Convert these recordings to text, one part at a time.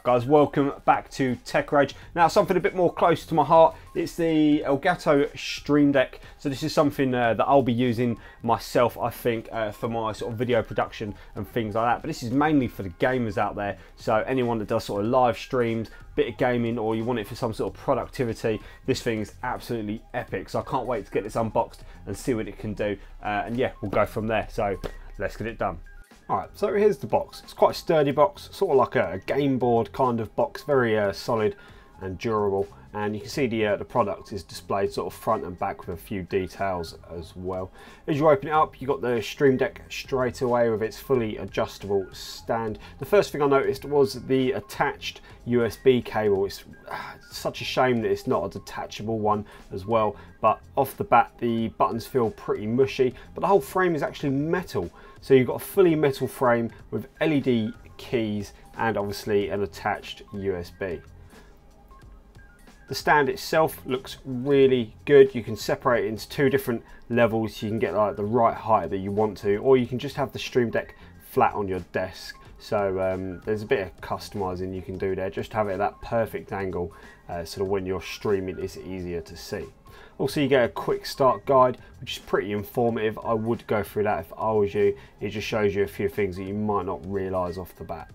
Guys, welcome back to TechRage. Now something a bit more close to my heart, it's the Elgato Stream Deck. So this is something that I'll be using myself, I think, for my sort of video production and things like that. But this is mainly for the gamers out there. So anyone that does sort of live streams, bit of gaming, or you want it for some sort of productivity, this thing's absolutely epic. So I can't wait to get this unboxed and see what it can do. And yeah, we'll go from there. So let's get it done. Alright, so here's the box. It's quite a sturdy box, sort of like a game board kind of box, very solid and durable. And you can see the product is displayed sort of front and back with a few details as well. As you open it up, you got the Stream Deck straight away with its fully adjustable stand. The first thing I noticed was the attached USB cable. It's such a shame that it's not a detachable one as well, but off the bat the buttons feel pretty mushy, but the whole frame is actually metal. So you've got a fully metal frame with LED keys and obviously an attached USB. The stand itself looks really good. You can separate it into two different levels. You can get like the right height that you want to, or you can just have the Stream Deck flat on your desk. So there's a bit of customizing you can do there. Just have it at that perfect angle, so that when you're streaming it's easier to see. Also, you get a quick start guide, which is pretty informative. I would go through that if I was you. It just shows you a few things that you might not realise off the bat.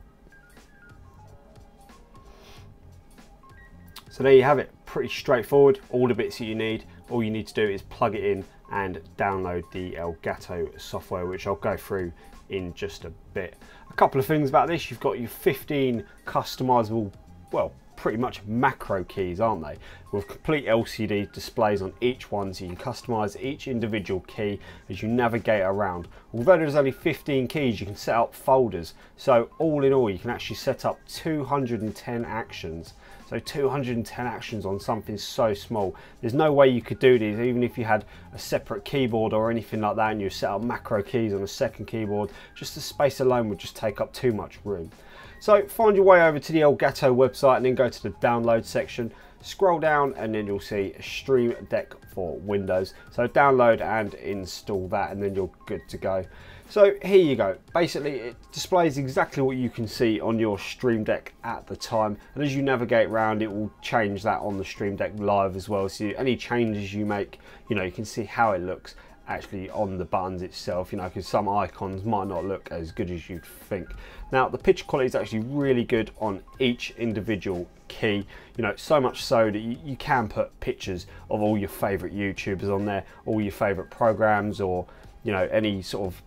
So there you have it, pretty straightforward, all the bits that you need. All you need to do is plug it in and download the Elgato software, which I'll go through in just a bit. A couple of things about this: you've got your 15 customizable, well, pretty much macro keys, aren't they, with complete LCD displays on each one, so you can customize each individual key as you navigate around. Although there's only 15 keys, you can set up folders, so all in all you can actually set up 210 actions. So 210 actions on something so small. There's no way you could do this even if you had a separate keyboard or anything like that and you set up macro keys on a second keyboard. Just the space alone would just take up too much room. So find your way over to the Elgato website and then go to the download section. Scroll down and then you'll see a Stream Deck for Windows. So download and install that and then you're good to go. So here you go. Basically it displays exactly what you can see on your Stream Deck at the time, and as you navigate around it will change that on the Stream Deck live as well. So any changes you make, you know, you can see how it looks actually on the buttons itself, you know, because some icons might not look as good as you'd think. Now the picture quality is actually really good on each individual key, you know, so much so that you can put pictures of all your favorite YouTubers on there, all your favorite programs, or you know, any sort of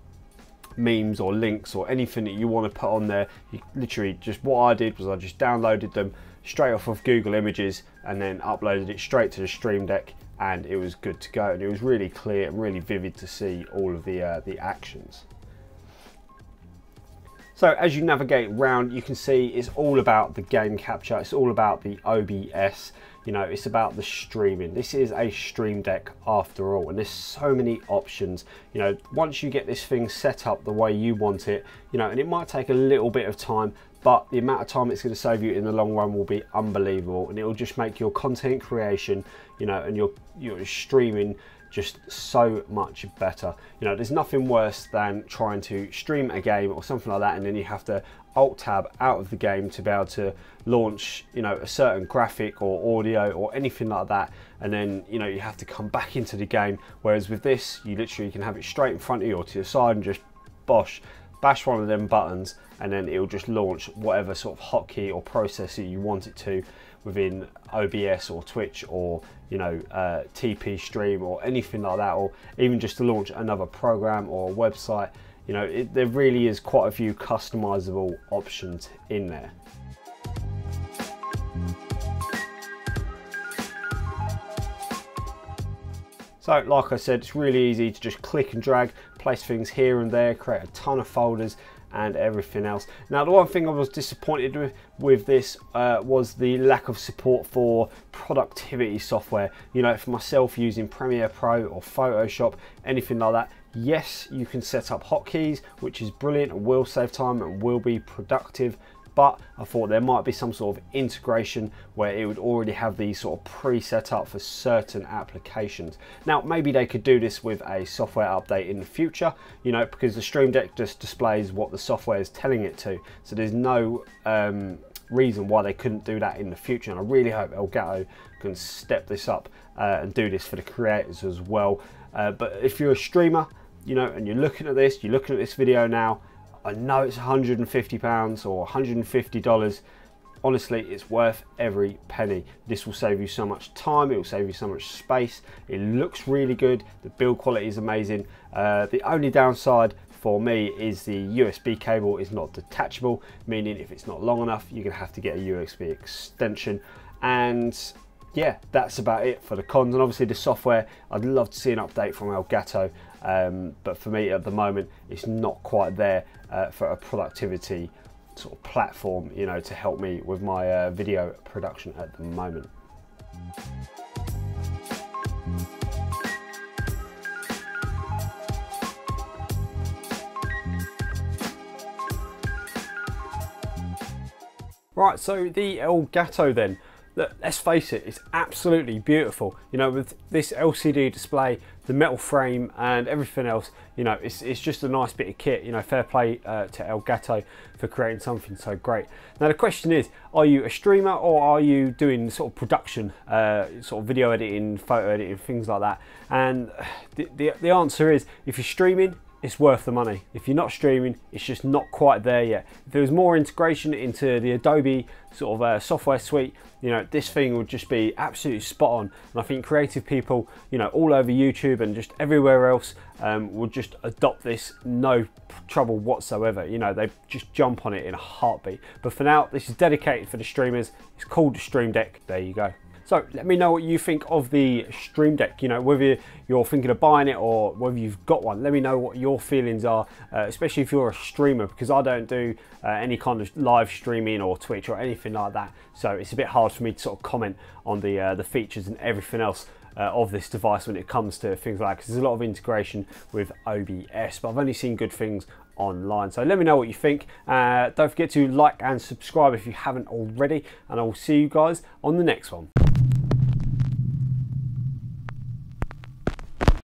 memes or links or anything that you want to put on there. You literally just, what I did was I just downloaded them straight off of Google Images and then uploaded it straight to the Stream Deck, and it was good to go, and it was really clear and really vivid to see all of the actions. So as you navigate around, you can see it's all about the game capture, it's all about the OBS, you know, it's about the streaming. This is a Stream Deck after all, and there's so many options. You know, once you get this thing set up the way you want it, you know, and it might take a little bit of time, but the amount of time it's going to save you in the long run will be unbelievable, and it will just make your content creation, you know, and your streaming just so much better. You know, there's nothing worse than trying to stream a game or something like that and then you have to alt tab out of the game to be able to launch, you know, a certain graphic or audio or anything like that, and then, you know, you have to come back into the game. Whereas with this, you literally can have it straight in front of you or to your side and just bash one of them buttons, and then it'll just launch whatever sort of hotkey or processor you want it to within OBS or Twitch or, you know, TP Stream or anything like that, or even just to launch another program or a website. You know, there really is quite a few customizable options in there. So like I said, it's really easy to just click and drag, place things here and there, create a ton of folders and everything else. Now the one thing I was disappointed with this was the lack of support for productivity software. You know, for myself using Premiere Pro or Photoshop, anything like that, yes, you can set up hotkeys, which is brilliant and will save time and will be productive, but I thought there might be some sort of integration where it would already have these sort of pre-set up for certain applications. Now maybe they could do this with a software update in the future, you know, because the Stream Deck just displays what the software is telling it to, so there's no reason why they couldn't do that in the future, and I really hope Elgato can step this up and do this for the creators as well. But if you're a streamer, you know, and you're looking at this video now, I know it's £150 or $150. Honestly, it's worth every penny. This will save you so much time, it will save you so much space. It looks really good, the build quality is amazing. The only downside for me is the USB cable is not detachable, meaning if it's not long enough, you're gonna have to get a USB extension. And yeah, that's about it for the cons. And obviously the software, I'd love to see an update from Elgato, but for me at the moment, it's not quite there for a productivity sort of platform, you know, to help me with my video production at the moment. Right, so the Elgato then, look, let's face it, it's absolutely beautiful. You know, with this LCD display, the metal frame and everything else, you know, it's just a nice bit of kit. You know, fair play to Elgato for creating something so great. Now the question is, are you a streamer or are you doing sort of production, sort of video editing, photo editing, things like that? And the answer is, if you're streaming, it's worth the money. If you're not streaming, it's just not quite there yet. If there was more integration into the Adobe sort of software suite, you know, this thing would just be absolutely spot on. And I think creative people, you know, all over YouTube and just everywhere else would just adopt this, no trouble whatsoever. You know, they just jump on it in a heartbeat. But for now, this is dedicated for the streamers. It's called the Stream Deck. There you go. So let me know what you think of the Stream Deck, you know, whether you're thinking of buying it or whether you've got one. Let me know what your feelings are, especially if you're a streamer, because I don't do any kind of live streaming or Twitch or anything like that. So it's a bit hard for me to sort of comment on the features and everything else of this device when it comes to things like that, because there's a lot of integration with OBS, but I've only seen good things online. So let me know what you think. Don't forget to like and subscribe if you haven't already, and I will see you guys on the next one.